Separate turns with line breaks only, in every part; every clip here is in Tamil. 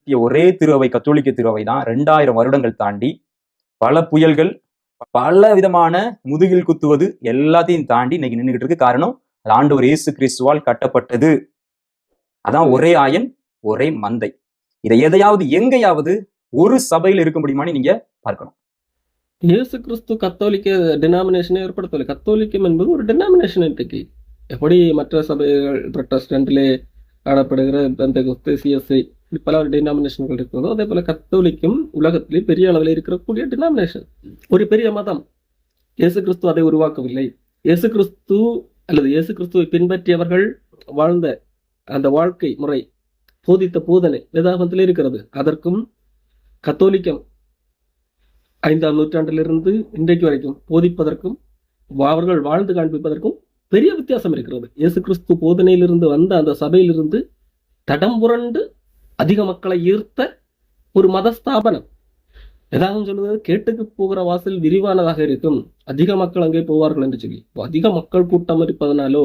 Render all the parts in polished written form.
நிறுத்திய ஒரே திருவை கத்தோலிக்க திருவை தான் 2000 வருடங்கள் தாண்டி பல புயல்கள், பல விதமான முதுகில் குத்துவது எல்லாத்தையும் தாண்டி இன்னைக்கு நின்றுகிட்டு இருக்கு. காரணம், அது ஆண்டவர் இயேசு கிறிஸ்துவால் கட்டப்பட்டது. அதான் ஒரே ஆயன், ஒரே மந்தை. இதை எதையாவது எங்கேயாவது ஒரு சபையில் இருக்க முடியுமான்னு நீங்க பார்க்கணும்.
இயேசு கிறிஸ்து கத்தோலிக்க டினாமினேஷனை ஏற்படுத்தலை. கத்தோலிக்கம் என்பது ஒரு டினாமினேஷன் இன்றைக்கு. எப்படி மற்ற சபைகள் புரொட்டஸ்டன்ட்லே காணப்படுகிற பெந்தெகோஸ்தே, சிஎஸ்ஐ இப்படி பல டினாமினேஷன்கள் இருக்கிறதோ, அதே போல கத்தோலிக்கும் உலகத்திலே பெரிய அளவில் இருக்கக்கூடிய டினாமினேஷன், ஒரு பெரிய மதம். இயேசு கிறிஸ்து அதை உருவாக்கவில்லை. இயேசு கிறிஸ்து அல்லது இயேசு கிறிஸ்துவை பின்பற்றியவர்கள் வாழ்ந்த அந்த வாழ்க்கை முறை, போதித்த போதனை வேதாகமத்தில் இருக்கிறது. அதற்கும் கத்தோலிக்கம் 5ஆம் நூற்றாண்டிலிருந்து இன்றைக்கு வரைக்கும் போதிப்பதற்கும் அவர்கள் வாழ்ந்து காண்பிப்பதற்கும் பெரிய வித்தியாசம் இருக்கிறது. இயேசு கிறிஸ்து போதனையிலிருந்து வந்த அந்த சபையிலிருந்து தடம் புரண்டு அதிக மக்களை ஈர்த்த ஒரு மதஸ்தாபனம். ஏதாவது சொல்லுவது, கேட்டுக்கு போகிற வாசல் விரிவானதாக இருக்கும், அதிக மக்கள் அங்கே போவார்கள் என்று சொல்லி. அதிக மக்கள் கூட்டம் இருப்பதனாலோ,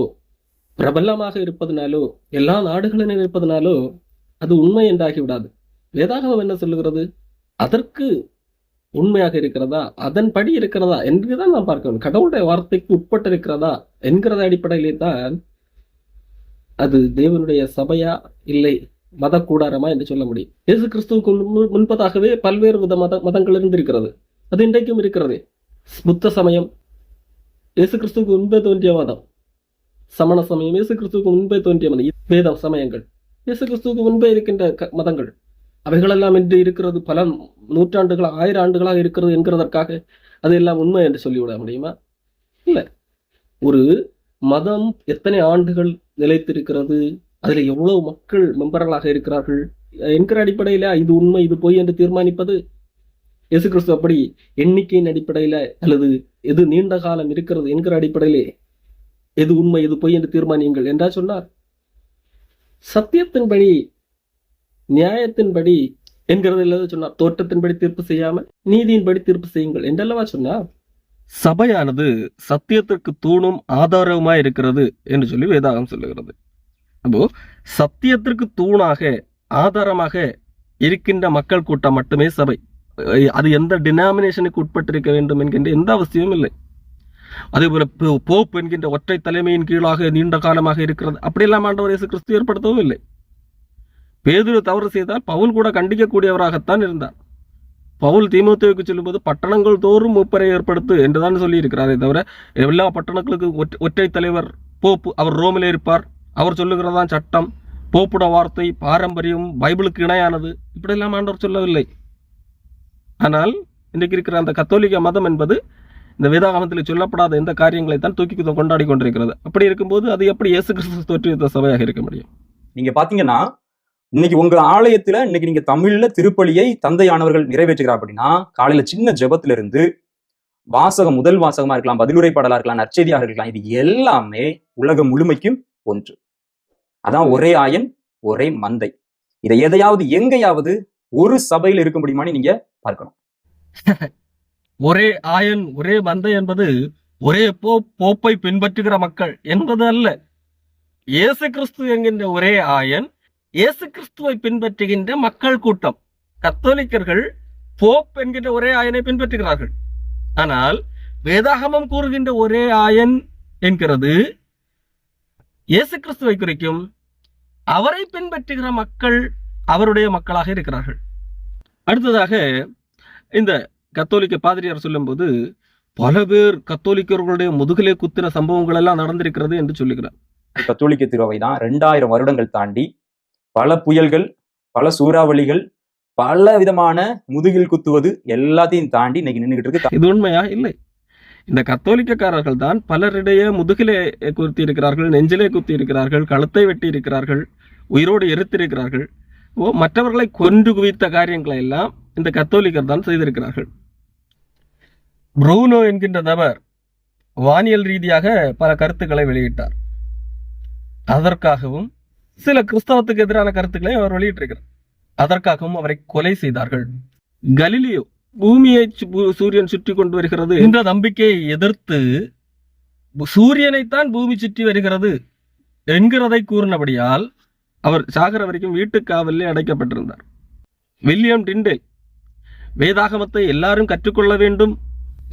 பிரபலமாக இருப்பதனாலோ, எல்லா நாடுகளிலும் இருப்பதனாலோ அது உண்மை என்றாகிவிடாது. வேதாகமம் என்ன சொல்லுகிறது? அதற்கு உண்மையாக இருக்கிறதா, அதன்படி இருக்கிறதா என்றுதான் நாம் பார்க்க வேண்டும். கடவுளுடைய வார்த்தைக்கு உட்பட்டு இருக்கிறதா என்கிறத அடிப்படையிலே தான் அது தேவனுடைய சபையா இல்லை மத கூடாரமா என்று சொல்ல முடியும். இயேசு கிறிஸ்துவுக்கு முன்பதாகவே பல்வேறு வித மதங்கள் இருந்திருக்கிறது. அது இன்றைக்கும் இருக்கிறது. புத்த சமயம் இயேசு கிறிஸ்துவுக்கு முன்பே தோன்றிய மதம். சமண சமயம் இயேசு கிறிஸ்துவுக்கு முன்பே தோன்றிய மதம். வேத சமயங்கள் இயேசு கிறிஸ்துவுக்கு முன்பே இருக்கின்ற மதங்கள். அவைகளெல்லாம் இன்று இருக்கிறது, பல நூற்றாண்டுகளாக 1000 ஆண்டுகளாக இருக்கிறது என்கிறதற்காக அதெல்லாம் உண்மை என்று சொல்லிவிட முடியுமா? இல்லை. ஒரு மதம் எத்தனை ஆண்டுகள் நிலைத்திருக்கிறது, அதில் எவ்வளவு மக்கள் மெம்பர்களாக இருக்கிறார்கள் என்கிற அடிப்படையில இது உண்மை இது பொய் என்று தீர்மானிப்பது. இயேசு கிறிஸ்து அப்படி எண்ணிக்கையின் அடிப்படையில அல்லது எது நீண்ட காலம் இருக்கிறது என்கிற அடிப்படையிலே எது உண்மை எது பொய் என்று தீர்மானியுங்கள் என்றா சொன்னார். சத்தியத்தின்படி, நியாயத்தின்படி என்கிறது இல்லது சொன்னார். தோற்றத்தின்படி தீர்ப்பு செய்யாமல் நீதியின்படி தீர்ப்பு செய்யுங்கள் என்றல்லவா சொன்னார். சபையானது சத்தியத்திற்கு தூணும் ஆதாரமாய் இருக்கிறது என்று சொல்லி வேதாகம் சொல்லுகிறது. அப்போ சத்தியத்திற்கு தூணாக ஆதாரமாக இருக்கின்ற மக்கள் கூட்டம் மட்டுமே சபை. அது எந்த டினாமினேஷனுக்கு உட்பட்டிருக்க வேண்டும் என்கின்ற எந்த அவசியமும் இல்லை. அதே போல போப் என்கின்ற ஒற்றை தலைமையின் கீழாக நீண்ட காலமாக இருக்கிறது, அப்படியெல்லாம் ஆண்டவர் இயேசு கிறிஸ்து ஏற்படுத்தவும் இல்லை. பேதுரு தவறு செய்தால் பவுல் கூட கண்டிக்கக்கூடியவராகத்தான் இருந்தார். பவுல் தீமோத்தேயுக்கு சொல்லும்போது பட்டணங்கள் தோறும் மூப்பரை ஏற்படுத்து என்றுதான் சொல்லி இருக்கிறாரே தவிர எல்லா பட்டணங்களுக்கு ஒற்றை தலைவர் போப்பு, அவர் ரோமிலே இருப்பார், அவர் சொல்லுகிறதான் சட்டம், போப்புட வார்த்தை பாரம்பரியம் பைபிளுக்கு இணையானது, இப்படியெல்லாம் ஆண்டவர் சொல்லவில்லை. ஆனால் இன்றைக்கு இருக்கிற அந்த கத்தோலிக்க மதம் என்பது இந்த வேதாகமத்தில் சொல்லப்படாத எந்த காரியங்களை தான் தூக்கி கொண்டாடி கொண்டிருக்கிறது. அப்படி இருக்கும்போது அது எப்படி இயேசு கிறிஸ்து தோற்றுவித்த சபையாக இருக்க முடியும்?
நீங்க பாத்தீங்கன்னா இன்னைக்கு உங்க ஆலயத்துல இன்னைக்கு நீங்க தமிழ்ல திருப்பலியை தந்தையானவர்கள் நிறைவேற்றுகிறார் அப்படின்னா, காலையில சின்ன ஜெபத்துல இருந்து வாசகம், முதல் வாசகமா இருக்கலாம், பதிலுரை பாடலா இருக்கலாம், நற்செய்தியாக இருக்கலாம், இது எல்லாமே உலகம் முழுமைக்கும் ஒன்று. அதான் ஒரே ஆயன், ஒரே மந்தை. இதை எதையாவது எங்கேயாவது ஒரு சபையில் இருக்க முடியுமான்னு நீங்க பார்க்கணும்.
ஒரே ஆயன் ஒரே மந்தை என்பது ஒரே போப்பை பின்பற்றுகிற மக்கள் என்பது அல்ல. இயேசு கிறிஸ்து என்கின்ற ஒரே ஆயன், இயேசு கிறிஸ்துவை பின்பற்றுகின்ற மக்கள் கூட்டம். கத்தோலிக்கர்கள் போப் என்கின்ற ஒரே ஆயனை பின்பற்றுகிறார்கள். ஆனால் வேதாகமம் கூறுகின்ற ஒரே ஆயன் என்கிறது இயேசு கிறிஸ்துவை குறிக்கும். அவரை பின்பற்றுகிற மக்கள் அவருடைய மக்களாக இருக்கிறார்கள். அடுத்ததாக இந்த கத்தோலிக்க பாதிரியார் சொல்லும்போது பல பேர் கத்தோலிக்கர்களுடைய முதுகிலே குத்தின சம்பவங்கள் எல்லாம் நடந்திருக்கிறது என்று சொல்லுகிறார்.
கத்தோலிக்க திருவை தான் 2000 வருடங்கள் தாண்டி பல புயல்கள், பல சூறாவளிகள், பல விதமான முதுகில் குத்துவது எல்லாத்தையும் தாண்டி இன்னைக்கு நின்றுகிட்டு இருக்கு.
இது உண்மையா? இல்லை. இந்த கத்தோலிக்கக்காரர்கள் தான் பலரிடையே முதுகிலே குத்தி இருக்கிறார்கள், நெஞ்சிலே குத்தி இருக்கிறார்கள், கழுத்தை வெட்டி இருக்கிறார்கள், உயிரோடு எரித்திருக்கிறார்கள். மற்றவர்களை கொன்று குவித்த காரியங்களை எல்லாம் இந்த கத்தோலிக்கர் தான் செய்திருக்கிறார்கள். ப்ரூனோ என்கின்ற நபர் வானியல் ரீதியாக பல கருத்துக்களை வெளியிட்டார். அதற்காகவும் சில கிறிஸ்தவத்துக்கு எதிரான கருத்துக்களை அவர் வெளியிட்டிருக்கிறார். அதற்காகவும் அவரை கொலை செய்தார்கள். கலிலியோ பூமியை சூரியன் சுற்றி கொண்டு வருகிறது என்ற நம்பிக்கையை எதிர்த்து சூரியனைத்தான் பூமி சுற்றி வருகிறது என்கிறதை கூறினபடியால் அவர் சாகர வரைக்கும் வீட்டு காவலில் அடைக்கப்பட்டிருந்தார். வில்லியம் டிண்டேல் வேதாகமத்தை எல்லாரும் கற்றுக்கொள்ள வேண்டும்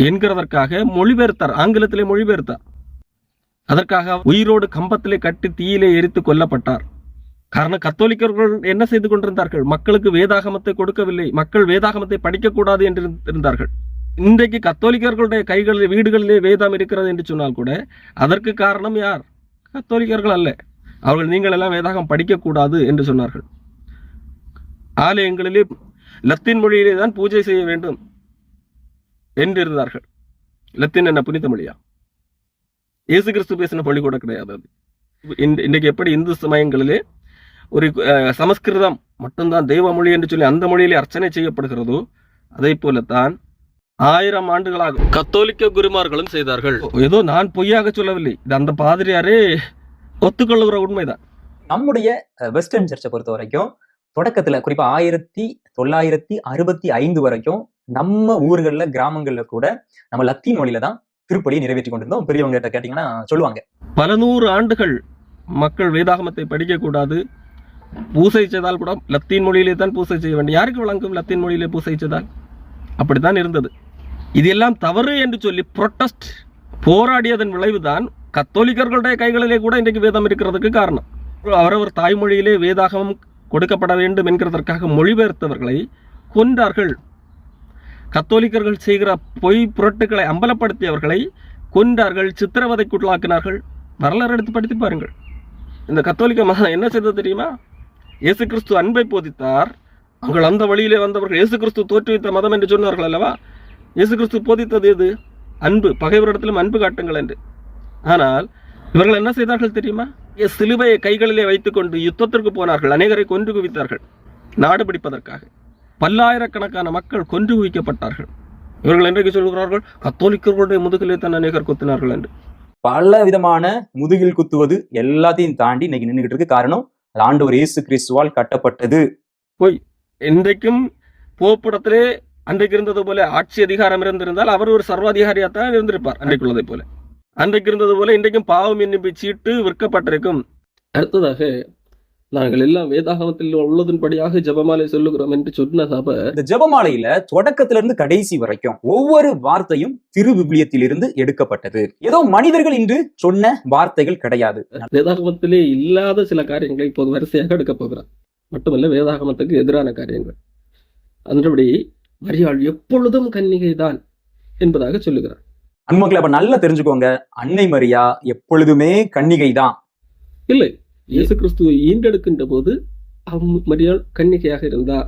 என்கிறதற்காக மொழிபெயர்த்தார், ஆங்கிலத்திலே மொழிபெயர்த்தார். அதற்காக உயிரோடு கம்பத்திலே கட்டி தீயிலே எரித்து கொல்லப்பட்டார். காரணம், கத்தோலிக்கர்கள் என்ன செய்து கொண்டிருந்தார்கள்? மக்களுக்கு வேதாகமத்தை கொடுக்கவில்லை, மக்கள் வேதாகமத்தை படிக்கக்கூடாது என்று இருந்தார்கள். இன்றைக்கு கத்தோலிக்கர்களுடைய கைகளில் வீடுகளிலே வேதம் இருக்கிறது என்று சொன்னால் கூட அதற்கு காரணம் யார்? கத்தோலிக்கர்கள் அல்ல. அவர்கள் நீங்கள் எல்லாம் வேதாகம் படிக்கக்கூடாது என்று சொன்னார்கள். ஆலயங்களிலே லத்தீன் மொழியிலே தான் பூஜை செய்ய வேண்டும் என்றிருந்தார்கள். லத்தீன் என்ன புனித மொழியா? இயேசு கிறிஸ்து பேசின மொழி கூட கிடையாது அது. இன்றைக்கு எப்படி இந்து சமயங்களிலே ஒரு சமஸ்கிருதம் மட்டும்தான் தெய்வ மொழி என்று சொல்லி அந்த மொழியிலே அர்ச்சனை செய்யப்படுகிறதோ அதே போலத்தான் 1000 ஆண்டுகளாக கத்தோலிக்க குருமார்களும் செய்தார்கள். ஏதோ நான் பொய்யாக சொல்லவில்லை, இது அந்த பாதிரியாரே ஒத்துக்கொள்ளுகிற உண்மைதான்.
நம்முடைய வெஸ்டர்ன் சர்ச்சை பொறுத்த வரைக்கும் தொடக்கத்துல குறிப்பா 1965 வரைக்கும் நம்ம ஊர்கள்ல கிராமங்கள்ல கூட நம்ம லத்தீன் மொழியில தான் திருப்பலியை நிறைவேற்றி கொண்டிருந்தோம். பெரியவங்க கிட்ட கேட்டீங்கன்னா சொல்லுவாங்க.
பல நூறு ஆண்டுகள் மக்கள் வேதாகமத்தை படிக்கக்கூடாது, பூசை செய்தால் கூட லத்தீன் மொழியிலே தான் பூசை செய்ய வேண்டும். யாருக்கு வழங்கும் லத்தீன் மொழியிலே பூசை செய்தால்? அப்படித்தான் இருந்தது. இது எல்லாம் தவறு என்று சொல்லி புரொட்டஸ்ட் போராடியதன் விளைவுதான் கத்தோலிக்கர்களுடைய கைகளிலே கூட இன்றைக்கு வேதம் இருக்கிறதுக்கு காரணம். அவரவர் தாய்மொழியிலே வேதாகமம் கொடுக்கப்பட வேண்டும் என்கிறதற்காக மொழிபெயர்த்தவர்களை கொன்றார்கள். கத்தோலிக்கர்கள் செய்கிற பொய் புரட்டுக்களை அம்பலப்படுத்தியவர்களை கொன்றார்கள், சித்திரவதைக்குள்ளாக்கினார்கள். வரலாறு எடுத்து படித்து பாருங்கள். இந்த கத்தோலிக்க மதம் என்ன செய்தது தெரியுமா? இயேசு கிறிஸ்து அன்பை போதித்தார், அவர்கள் அந்த வழியிலே வந்தவர்கள். இயேசு கிறிஸ்து தோற்றுவித்த மதம் என்று சொன்னார்கள் அல்லவா? இயேசு கிறிஸ்து போதித்தது எது? அன்பு, பகைவரிடத்திலும் அன்பு காட்டுங்கள் என்று. ஆனால் இவர்கள் என்ன செய்தார்கள் தெரியுமா? சிலுவையை கைகளிலே வைத்துக்கொண்டு யுத்தத்திற்கு போனார்கள், அநேகரை கொன்று குவித்தார்கள். நாடு பிடிப்பதற்காக பல்லாயிரக்கணக்கான மக்கள் கொன்று குவிக்கப்பட்டார்கள். இவர்கள் என்றைக்கு சொல்கிறார்கள்? கத்தோலிக்கர்களுடைய முதுகிலே தான் அநேகர் குத்தினார்கள் என்று.
பல விதமான முதுகில் குத்துவது எல்லாத்தையும் தாண்டி இன்னைக்கு நின்றுகிட்டு இருக்கு. காரணம், ஆண்டவர் இயேசு கிறிஸ்துவால் கட்டப்பட்டது.
போய் இன்றைக்கும் போப்பிடத்திலே அன்றைக்கு இருந்தது போல ஆட்சி அதிகாரம் இருந்திருந்தால் அவர் ஒரு சர்வாதிகாரியாத்தான் இருந்திருப்பார். அன்றைக்குள்ளதை போல அன்றைக்கு இருந்தது போல இன்றைக்கும் பாவம் எண்ணி சீட்டு விற்கப்பட்டிருக்கும். அடுத்ததாக, நாங்கள் எல்லாம் வேதாகமத்தில் உள்ளதன்படியாக ஜெபமாலை சொல்லுகிறோம் என்று சொன்ன சபை,
இந்த ஜெபமாலையில தொடக்கத்துல இருந்து கடைசி வரைக்கும் ஒவ்வொரு வார்த்தையும் திரு விவிலியத்திலிருந்து எடுக்கப்பட்டது. ஏதோ மனிதர்கள் இன்று சொன்ன வார்த்தைகள் கிடையாது.
வேதாகமத்திலே இல்லாத சில காரியங்களை இப்போது வரிசையாக எடுக்கப் போகிறார். மட்டுமல்ல, வேதாகமத்துக்கு எதிரான காரியங்கள். அன்றபடி மரியாள் எப்பொழுதும் கன்னிகை தான் என்பதாக சொல்லுகிறார்.
அன்மக்களை அப்ப நல்லா தெரிஞ்சுக்கோங்க, அன்னை மரியா எப்பொழுதுமே கன்னிகை தான்
இல்லை. இயேசு கிறிஸ்துவை ஈண்டெடுக்கின்ற போது மரியாள் கன்னிகையாக இருந்தார்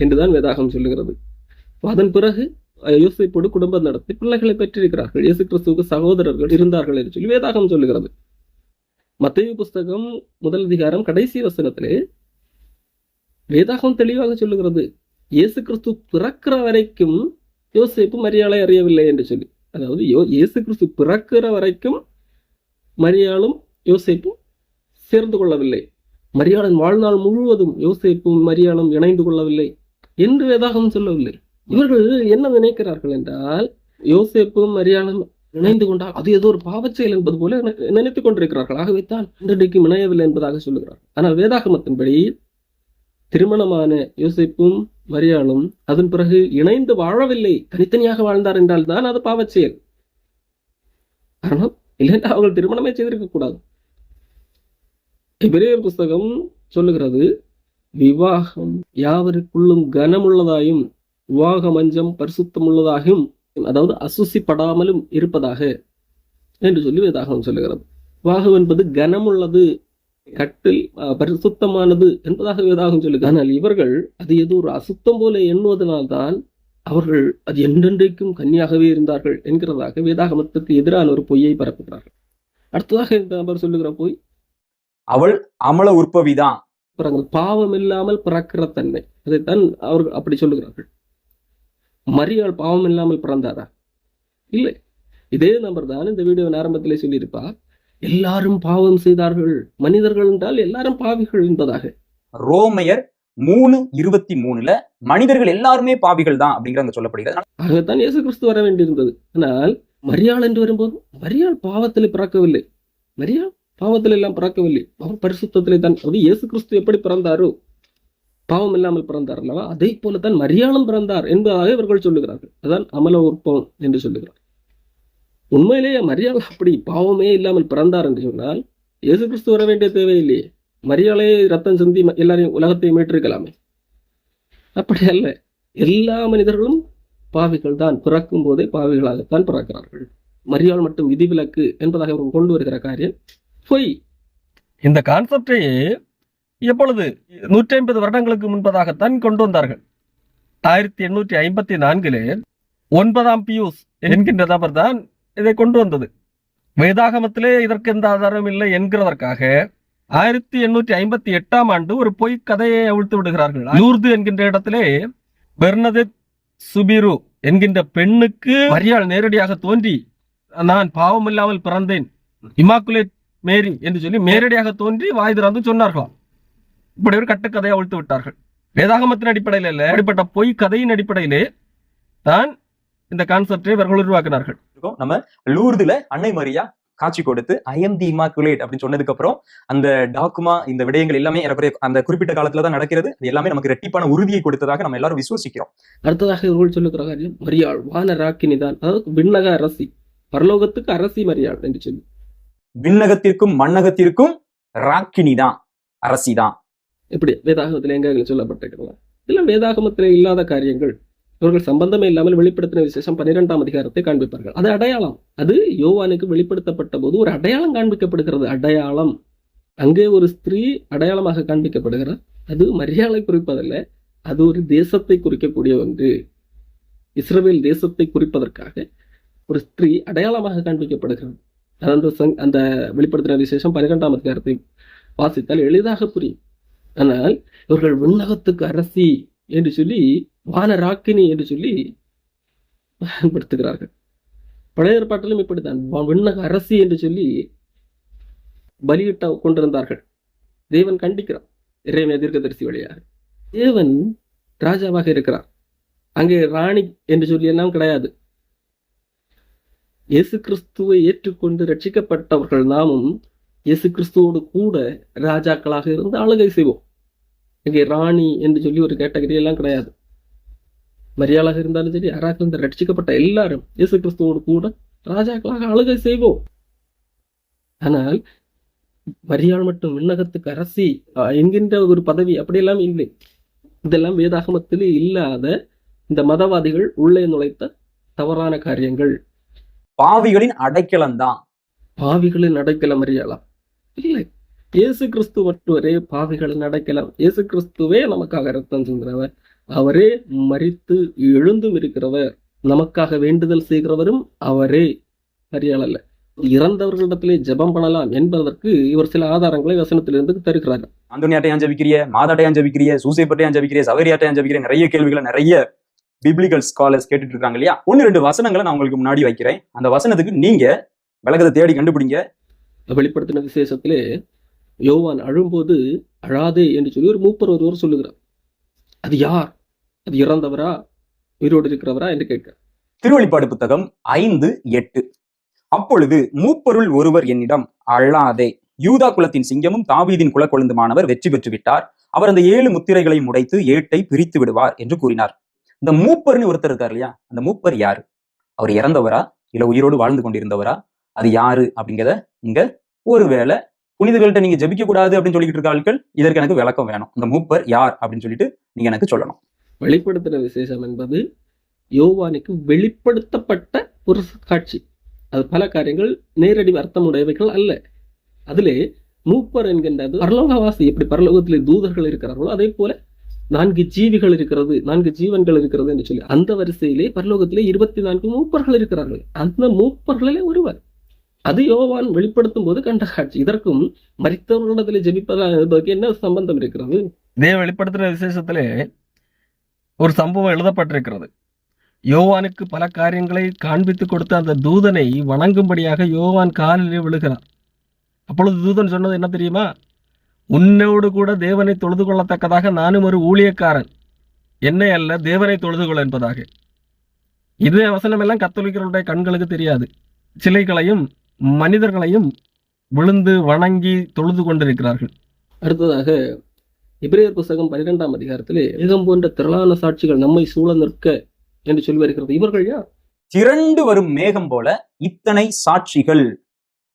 என்றுதான் வேதாகம் சொல்லுகிறது. அதன் பிறகு யோசேப்போடு குடும்பம் நடத்தி பிள்ளைகளை பெற்றிருக்கிறார்கள். இயேசு கிறிஸ்துவுக்கு சகோதரர்கள் இருந்தார்கள் என்று சொல்லி வேதாகம் சொல்லுகிறது. மத்தேயு புஸ்தகம் 1 அதிகாரம் கடைசி வசனத்திலே வேதாகம் தெளிவாக சொல்லுகிறது, இயேசு கிறிஸ்து பிறக்கிற வரைக்கும் யோசேப்பு மரியாளை அறியவில்லை என்று சொல்லி. அதாவது இயேசு கிறிஸ்து பிறக்கிற வரைக்கும் மரியாளும் யோசேப்பும் சேர்ந்து கொள்ளவில்லை. மரியாளின் வாழ்நாள் முழுவதும் யோசேப்பும் மரியாளும் இணைந்து கொள்ளவில்லை என்று வேதாகம் சொல்லவில்லை. இவர்கள் என்ன நினைக்கிறார்கள் என்றால், யோசேப்பும் மரியாளும் இணைந்து கொண்டால் அது ஏதோ ஒரு பாவச்செயல் என்பது போல நினைத்துக் கொண்டிருக்கிறார்கள். ஆகவே தான் இன்றைக்கு இணையவில்லை என்பதாக சொல்லுகிறார்கள். ஆனால் வேதாகமத்தின்படி திருமணமான யோசேப்பும் மரியாளும் அதன் பிறகு இணைந்து வாழவில்லை, தனித்தனியாக வாழ்ந்தார் என்றால் தான் அது பாவச்செயல். ஆனால் இல்லைன்னா அவர்கள் திருமணமே செய்திருக்க கூடாது. எபிரேயர் புஸ்தகம் சொல்லுகிறது, விவாகம் யாவருக்குள்ளும் கனமுள்ளதாயும் விவாக மஞ்சம் பரிசுத்தம் உள்ளதாகவும், அதாவது அசுசிப்படாமலும் இருப்பதாக என்று சொல்லி வேதாகம் சொல்லுகிறது. விவாகம் என்பது கனமுள்ளது, கட்டில் பரிசுத்தமானது என்பதாக வேதாகம் சொல்லுது. ஆனால் இவர்கள் அது ஏதோ ஒரு அசுத்தம் போல எண்ணுவதனால்தான் அவர்கள் அது என்றென்றைக்கும் கன்னியாகவே இருந்தார்கள் என்கிறதாக வேதாகமத்துக்கு எதிரான ஒரு பொய்யை பரப்புகிறார்கள். அடுத்ததாக இந்த நபர் சொல்லுகிற பொய்,
அவள் அமல உற்பவிதான்,
பாவம் இல்லாமல் பிறக்கிற தன்மை. அதைத்தான் அவர்கள் அப்படி சொல்லுகிறார்கள். மரியாள் பாவம் இல்லாமல் பிறந்தாரா? இல்லை. இதே நபர் தான் இந்த வீடியோவின் ஆரம்பத்திலே சொல்லியிருப்பார், எல்லாரும் பாவம் செய்தார்கள், மனிதர்கள் என்றால் எல்லாரும் பாவிகள் என்பதாக.
ரோமையர் 3:23 மனிதர்கள் எல்லாருமே பாவிகள் தான் அப்படிங்கிறத சொல்லப்படுகிறது.
ஆகத்தான் இயேசு கிறிஸ்து வர வேண்டியிருந்தது. ஆனால் மரியாள் என்று வரும்போது மரியாள் பாவத்திலே பிறக்கவில்லை. மரியாள் பாவத்தில் எல்லாம் பிறக்கவில்லை, அவர் பரிசுத்தத்திலே தான். அது இயேசு கிறிஸ்து எப்படி பிறந்தாரோ பாவம் இல்லாமல் பிறந்தார் அல்லவா, அதே போலத்தான் மரியாளும் பிறந்தார் என்பதாக இவர்கள் சொல்லுகிறார்கள். அதான் அமல உற்பம் என்று சொல்லுகிறார். உண்மையிலேயே மரியாள் அப்படி பாவமே இல்லாமல் பிறந்தார் என்று சொன்னால் இயேசு கிறிஸ்து வர வேண்டிய தேவையில்லையே. மரியாளே ரத்தம் சிந்தி எல்லாரையும் உலகத்தையும் மீட்டிருக்கலாமே. அப்படி அல்ல. எல்லா மனிதர்களும் பாவிகள் தான், பிறக்கும் போதே பாவிகளாகத்தான் பிறக்கிறார்கள். மரியாள் மட்டும் விதிவிலக்கு என்பதாக அவர்கள் கொண்டு வருகிற காரியம் பொய்.
இந்த கான்செப்டை எப்பொழுது 150 வருடங்களுக்கு முன்பதாகத்தான் கொண்டு வந்தார்கள். 1854 9ஆம் பியூஸ் என்கின்ற நபர் தான் இதை கொண்டு வந்தது. வேதாகமத்திலே இதற்கு எந்த ஆதாரம் இல்லை என்கிறதற்காக 1858ஆம் ஆண்டு ஒரு பொய் கதையை அவிழ்த்து விடுகிறார்கள். லூர்து என்கின்ற இடத்திலே பெர்னதெத் சுபிரு என்கின்ற பெண்ணுக்கு மரியாள் நேரடியாக தோன்றி நான் பாவம் இல்லாமல் பிறந்தேன், இமாக்குலேட் மேரி என்று சொல்லி நேரடியாக தோன்றி வாய் திறந்து சொன்னார்களாம். இப்படி ஒரு கட்டுக்கதையை அவிழ்த்து விட்டார்கள். வேதாகமத்தின் அடிப்படையில் இல்ல, அப்படிப்பட்ட பொய் கதையின் அடிப்படையிலே தான் இந்த கான்செப்டை இவர்கள் உருவாக்கினார்கள்.
நம்ம லூர்துல அன்னை மரியா காட்சி கொடுத்து ஐ எம் தி இமாக்குலேட் அப்படின்னு சொன்னதுக்கு அப்புறம் அந்த டாக்குமா இந்த விடயங்கள் எல்லாமே அந்த குறிப்பிட்ட காலத்துல தான் நடக்கிறது. அது எல்லாமே நமக்கு ரெட்டிப்பான உறுதியை கொடுத்ததாக நம்ம எல்லாரும் விசுவசிக்கிறோம்.
அடுத்ததாக இவர்கள் சொல்லுகிற காரியம் மரியாள் வான ராக்கினி தான், அதாவது விண்ணக அரசி, பரலோகத்துக்கு அரசி மரியாள் என்று சொல்லி.
விண்ணகத்திற்கும் மண்ணகத்திற்கும் ராக்கினி தான், அரசி தான்.
எப்படி வேதாகமத்தில் எங்க சொல்லப்பட்டிருக்கிறதா? இதெல்லாம் வேதாகமத்தில் இல்லாத காரியங்கள். இவர்கள் சம்பந்தமே இல்லாமல் வெளிப்படுத்தின விசேஷம் 12ஆம் அதிகாரத்தை காண்பிப்பார்கள். அது அடையாளம். அது யோவானுக்கு வெளிப்படுத்தப்பட்ட போது ஒரு அடையாளம் காண்பிக்கப்படுகிறது. அடையாளம். அங்கே ஒரு ஸ்திரீ அடையாளமாக காண்பிக்கப்படுகிறார். அது மரியாதை குறிப்பதல்ல, அது ஒரு தேசத்தை குறிக்கக்கூடிய ஒன்று. இஸ்ரவேல் தேசத்தை குறிப்பதற்காக ஒரு ஸ்திரீ அடையாளமாக காண்பிக்கப்படுகிறது. அந்த வெளிப்படுத்தின விசேஷம் 12ஆம் அதிகாரத்தை வாசித்தால் எளிதாக புரியும். ஆனால் இவர்கள் விண்ணகத்துக்கு அரசி என்று சொல்லி, வானராக்கினி என்று சொல்லி பயன்படுத்துகிறார்கள். பழைய ஏற்பாட்டிலும் இப்படித்தான் விண்ணக அரசி என்று சொல்லி பலியிட்ட கொண்டிருந்தார்கள். தேவன் கண்டிக்கிறார் இறைமைய தீர்க்கதரிசி வழியாக. தேவன் ராஜாவாக இருக்கிறார், அங்கே ராணி என்று சொல்லி எல்லாம் கிடையாது. இயேசு கிறிஸ்துவை ஏற்றுக்கொண்டு ரட்சிக்கப்பட்டவர்கள் நாமும் இயேசு கிறிஸ்துவோடு கூட ராஜாக்களாக இருந்து ஆளுகை செய்வோம். இங்கே ராணி என்று சொல்லி ஒரு கேட்டகரி எல்லாம் கிடையாது. மரியாளாக இருந்தாலும் சரி, யாராக இருந்த ரட்சிக்கப்பட்ட எல்லாரும் இயேசு கிறிஸ்துவோடு கூட ராஜாக்களாக ஆளுகை செய்வோம். ஆனால் மரியாள் மட்டும் விண்ணகத்துக்கு அரசி என்கின்ற ஒரு பதவி அப்படியெல்லாம் இல்லை. இதெல்லாம் வேதாகமத்திலே இல்லாத இந்த மதவாதிகள் உள்ளே நுழைத்த தவறான காரியங்கள்.
பாவிகளின் அடைக்கலம் தான்.
பாவிகளின் அடைக்கலம் மரியாளா? இல்லை, இயேசு கிறிஸ்து மட்டுவரே பாவிகளின் அடைக்கலம். இயேசு கிறிஸ்துவே நமக்காக ரத்தம் சிந்துகிறவர், அவரே மரித்து எழுந்தும் இருக்கிறவர், நமக்காக வேண்டுதல் செய்கிறவரும் அவரே, மரியாள் அல்ல. இறந்தவர்களிடத்திலே ஜெபம் பண்ணலாம் என்பதற்கு இவர் சில ஆதாரங்களை வசனத்திலிருந்து தருகிறார்கள்.
அந்தோனியாட்டையான் ஜபிக்கிறிய, மாதாட்டையான் ஜபிக்கிறிய, சூசைப்பட்டையான் ஜபிக்கிறிய, சவேரியாட்டையான் ஜபிக்கிறிய, நிறைய கேள்விகளை நிறைய பிப்ளிக்கல் ஸ்காலர்ஸ் கேட்டுட்டு இருக்காங்க இல்லையா? 1-2 வசனங்களை நான் உங்களுக்கு முன்னாடி வைக்கிறேன். அந்த வசனத்துக்கு நீங்க விளக்கத்தை தேடி கண்டுபிடிங்க.
வெளிப்படுத்தின விசேஷத்திலே யோவான் அழும்போது அழாதே என்று சொல்லி ஒரு மூப்பர் ஒருவர் சொல்லுகிறார். அது யார்? அது இறந்தவரா உயிரோடு இருக்கிறவரா என்று கேட்க.
திருவெளிப்பாடு புத்தகம் 5:8. அப்பொழுது மூப்பருள் ஒருவர் என்னிடம், அழாதே, யூதா குலத்தின் சிங்கமும் தாவீதின் குலக்கொழுந்துமானவர் வெற்றி பெற்று விட்டார். அவர் அந்த 7 முத்திரைகளை உடைத்து ஏட்டை பிரித்து விடுவார் என்று கூறினார். இந்த மூப்பர்னு ஒருத்தர் இருக்கார் இல்லையா? அந்த மூப்பர் யாரு? அவர் இறந்தவரா இல்ல உயிரோடு வாழ்ந்து கொண்டிருந்தவரா? அது யாரு அப்படிங்கிறத இங்க ஒருவேளை புனிதர்கள்ட்ட நீங்க ஜெபிக்க கூடாது அப்படின்னு சொல்லிட்டு இருக்க ஆட்கள் இதற்கு எனக்கு விளக்கம் வேணும். இந்த மூப்பர் யார் அப்படின்னு சொல்லிட்டு நீங்க எனக்கு சொல்லணும்.
வெளிப்படுத்தின விசேஷம் என்பது யோவானுக்கு வெளிப்படுத்தப்பட்ட ஒரு காட்சி. அது பல காரியங்கள் நேரடி அர்த்தம் உடையவைகள் அல்ல. அதிலே மூப்பர் என்கின்றது பரலோகவாசி. எப்படி பரலோகத்திலே தூதர்கள் இருக்கிறார்களோ அதே போல 4 ஜீவிகள் இருக்கிறது, 4 ஜீவன்கள் இருக்கிறது என்று சொல்லி அந்த வரிசையிலே பரலோகத்திலே 24 மூப்பர்கள் இருக்கிறார்கள். அந்த மூப்பர்களிலே ஒருவர். அது யோவான் வெளிப்படுத்தும் போது கண்ட காட்சி. இதற்கும் மரித்தவர்களிடத்திலே ஜெபிப்பதற்கு என்ன சம்பந்தம் இருக்கிறது?
இதே வெளிப்படுத்துற விசேஷத்திலே ஒரு சம்பவம் எழுதப்பட்டிருக்கிறது. யோவானுக்கு பல காரியங்களை காண்பித்து கொடுத்த அந்த தூதனை வணங்கும்படியாக யோவான் காலிலே விழுகிறார். அப்பொழுது தூதன் சொன்னது என்ன தெரியுமா? உன்னோடு கூட தேவனை தொழுது கொள்ளத்தக்கதாக நானும் ஒரு ஊழியக்காரன், என்னை அல்ல தேவனை தொழுது கொள்ள என்பதாக. இது வசனம் எல்லாம் கத்தோலிக்கர்களுடைய கண்களுக்கு தெரியாது. சிலைகளையும் மனிதர்களையும் விழுந்து வணங்கி தொழுது கொண்டிருக்கிறார்கள்.
அடுத்ததாக எபிரேயர் புத்தகம் 12ஆம் அதிகாரத்திலே மேகம் போன்ற திரளான சாட்சிகள் நம்மை சூழ நிற்க என்று சொல்லி வருகிறது. இவர்கள் யார்?
திரண்டு வரும் மேகம் போல இத்தனை சாட்சிகள்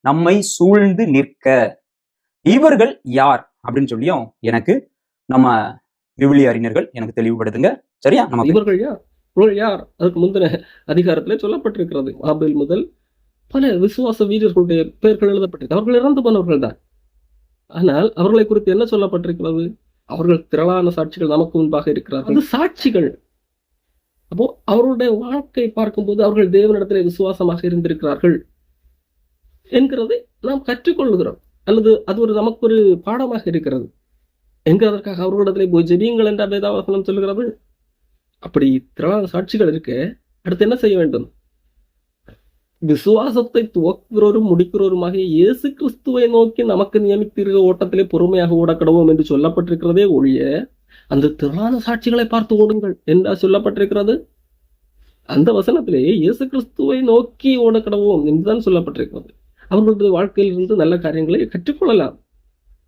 நம்மை சூழ்ந்து நிற்க, இவர்கள் யார் அப்படின்னு சொல்லியும் எனக்கு நம்ம விவிலிய அறிஞர்கள் எனக்கு தெளிவுபடுத்துங்க. சரியா? நம்ம
இவர்கள் யார்? இவர்கள் யார்? அதுக்கு முந்தின அதிகாரத்திலே சொல்லப்பட்டிருக்கிறது. ஆபேல் முதல் பல விசுவாச வீரர்களுடைய பெயர்கள் எழுதப்பட்டிருக்கு. அவர்கள் இறந்து போனவர்கள் தான். ஆனால் அவர்களை குறித்து என்ன சொல்லப்பட்டிருக்கிறது? அவர்கள் திரளான சாட்சிகள் நமக்கு முன்பாக இருக்கிறார்கள். அது சாட்சிகள். அப்போ அவர்களுடைய வாழ்க்கை பார்க்கும்போது அவர்கள் தேவனிடத்திலே விசுவாசமாக இருந்திருக்கிறார்கள் என்கிறதை நாம் கற்றுக்கொள்கிறோம். அல்லது அது ஒரு நமக்கு ஒரு பாடமாக இருக்கிறது என்கிறதற்காக அவர்களிடத்திலே போய் ஜெபியுங்கள் என்ற வேதாவசனம் சொல்லுகிறது. அப்படி திரளான சாட்சிகள் இருக்க அடுத்து என்ன செய்ய வேண்டும்? விசுவாசத்தை துவக்குகிறோரும் முடிக்கிறோருமாக இயேசு கிறிஸ்துவை நோக்கி நமக்கு நியமித்திருக்கிற ஓட்டத்திலே பொறுமையாக ஓடக்கடவோம் என்று சொல்லப்பட்டிருக்கிறதே ஒழிய அந்த திரளான சாட்சிகளை பார்த்து ஓடுங்கள் என்று சொல்லப்பட்டிருக்கிறது. அந்த வசனத்திலேயே இயேசு கிறிஸ்துவை நோக்கி ஓடக்கடவோம் என்றுதான் சொல்லப்பட்டிருக்கிறது. அவர்களுடைய வாழ்க்கையில் இருந்து நல்ல காரியங்களை கற்றுக்கொள்ளலாம்.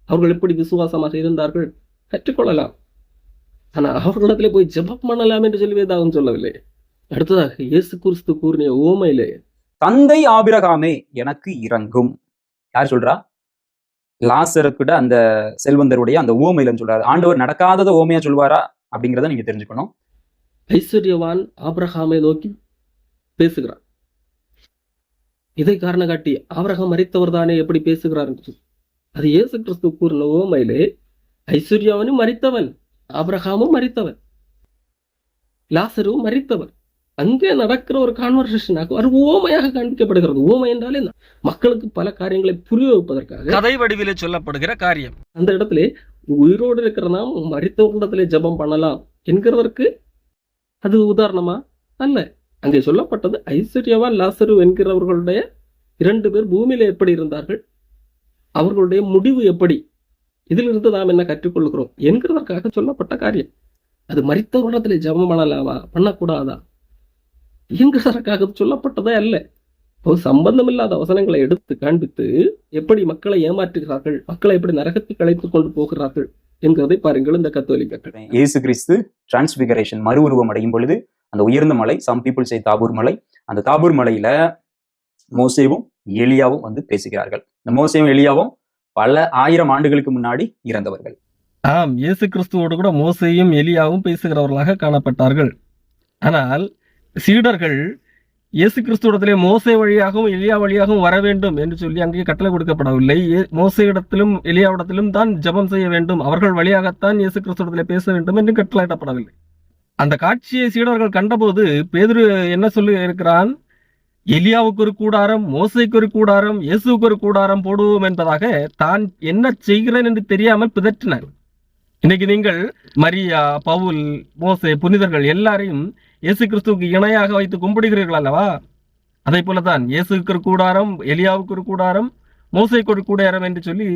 அவர்கள் எப்படி விசுவாசமாக இருந்தார்கள் கற்றுக்கொள்ளலாம். ஆனால் அவர்களிடத்திலே போய் ஜெபம் பண்ணலாம் என்று சொல்லி வேதாகம் சொல்லவில்லை. அடுத்ததாக இயேசு கிறிஸ்து கூறிய ஓமையிலே,
தந்தை ஆபிரகாமே எனக்கு இறங்கும். யார் சொல்றா? லாசருக்கிட்ட அந்த செல்வந்தருடைய அந்த ஓமையிலன்னு சொல்றாரு. ஆண்டவர் நடக்காதத ஓமையா சொல்வாரா அப்படிங்கிறத நீங்க தெரிஞ்சுக்கணும்.
ஐஸ்வர்யவான் ஆபிரகாமை நோக்கி பேசுகிறார். இதை காரணம் காட்டி ஆபிரகாம் மரித்தவர் தானே எப்படி பேசுகிறார் என்று அது இயேசு கிறிஸ்து கூறின ஓமையிலே ஐஸ்வர்யவனும் மரித்தவன், ஆபிரகாமும் மரித்தவன், லாசரும் மரித்தவன். அங்கே நடக்கிற ஒரு கான்வர்சேஷனாக ஒரு ஓமையாக காண்பிக்கப்படுகிறது. ஓமை என்றாலே மக்களுக்கு பல காரியங்களை புரிய வைப்பதற்காக
கதை வடிவிலே சொல்லப்படுகிற காரியம்.
அந்த இடத்திலே உயிரோடு இருக்கிற நாம் மரித்தவர்களிடத்திலே ஜெபம் பண்ணலாம் என்கிறதற்கு அது உதாரணமா அல்ல. அங்கே சொல்லப்பட்டது ஐஸ்வர்யவான் லாசரு என்கிறவர்களுடைய 2 பேர் பூமியில எப்படி இருந்தார்கள், அவர்களுடைய முடிவு எப்படி, இதிலிருந்து நாம் என்ன கற்றுக்கொள்கிறோம் என்கிறதற்காக சொல்லப்பட்ட காரியம். அது மரித்தவர்களிடத்திலே ஜெபம் பண்ணலாமா பண்ணக்கூடாதா என்கிறதற்காக சொல்லப்பட்டதே அல்ல. சம்பந்தமில்லாத வசனங்களை எடுத்து காண்பித்து எப்படி மக்களை ஏமாற்றுகிறார்கள், மக்களை எப்படி நரகத்துக்கு அழைத்துக் கொண்டு போகிறார்கள் என்கிறதை பாருங்கள். இந்த கத்தோலிக்கர்கள்
இயேசு கிறிஸ்து டிரான்ஸ்பிகரேஷன் மறு உருவம் அடையும் பொழுது அந்த உயர்ந்த மலை, சம் பீப்புள் சே தாபூர் மலை, அந்த தாபூர் மலையில மோசேவும் எலியாவும் வந்து பேசுகிறார்கள். இந்த மோசேவும் எலியாவும் பல 1000 ஆண்டுகளுக்கு முன்னாடி இறந்தவர்கள்.
ஆம், இயேசு கிறிஸ்துவோடு கூட மோசேயும் எலியாவும் பேசுகிறவர்களாக காணப்பட்டார்கள். ஆனால் சீடர்கள் இயேசு கிறிஸ்துவிடத்திலே மோசே வழியாகவும் எலியா வழியாகவும் வர வேண்டும் என்று சொல்லி அங்கே கட்டளை கொடுக்கப்படவில்லை. மோசேயிடத்திலும் எலியாவிடத்திலும் தான் ஜெபம் செய்ய வேண்டும், அவர்கள் வழியாகத்தான் இயேசு கிறிஸ்துவிடத்திலே பேச வேண்டும் என்று கட்டளையிடப்படவில்லை. அந்த காட்சியை சீடர்கள் கண்டபோது பேதுரு என்ன சொல்லி இருக்கிறான்? எலியாவுக்கு ஒரு கூடாரம், மோசேக்கு ஒரு கூடாரம், இயேசுக்கு ஒரு கூடாரம் போடுவோம் என்பதாக தான் என்ன செய்கிறேன் என்று தெரியாமல் பிதற்றினார். இன்னைக்கு நீங்கள் மரியா, பவுல், மோசே, புனிதர்கள் எல்லாரையும் இயேசு கிறிஸ்துவுக்கு இணையாக வைத்து கும்பிடுகிறீர்கள் அல்லவா? அதை போலதான் இயேசுக்கு ஒரு கூடாரம், எலியாவுக்கு ஒரு கூடாரம், மோசேக்கு ஒரு கூடாரம் என்று சொல்லி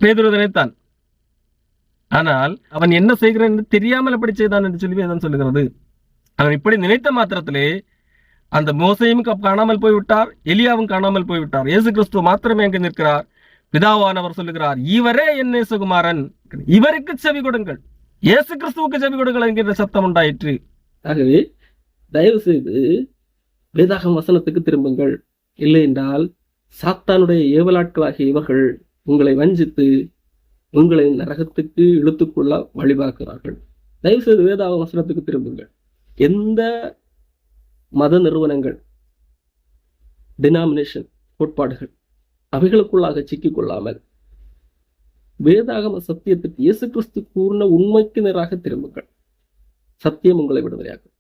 பேதுரு நினைத்தான். ஆனால் அவன் என்ன செய்கிறான் என்று தெரியாமல் அப்படி செய்தான் என்று சொல்லி வேதம் சொல்லுகிறது. அவன் இப்படி நினைத்த மாத்திரத்திலே அந்த மோசையும் காணாமல் போய்விட்டார், எலியாவும் காணாமல் போய்விட்டார். இயேசு கிறிஸ்துவ மாத்திரமே அங்கு நிற்கிறார். பிதாவானவர் சொல்லுகிறார், இவரே என் நேசகுமாரன், இவருக்கு செவி கொடுங்கள், இயேசு கிறிஸ்துவுக்கு செவி கொடுங்கள் என்கின்ற சத்தம் உண்டாயிற்று.
ஆகவே தயவு செய்து வேதாகம் வசனத்துக்கு திரும்புங்கள். இல்லை என்றால் சாத்தானுடைய ஏவலாட்களாகிய இவர்கள் உங்களை வஞ்சித்து உங்களை நரகத்துக்கு இழுத்துக்கொள்ள வழிபார்க்கிறார்கள். தயவு செய்து வேதாகம் வசனத்துக்கு திரும்புங்கள். எந்த மத நிறுவனங்கள், டினாமினேஷன் கோட்பாடுகள் அவைகளுக்குள்ளாக சிக்கிக்கொள்ளாமல் வேதாகம சத்தியத்திற்கு இயேசு கிறிஸ்து கூர்ண உண்மைக்கு நேராக திரும்புங்கள். சத்தியம் உங்களை விடுதலையாகும்.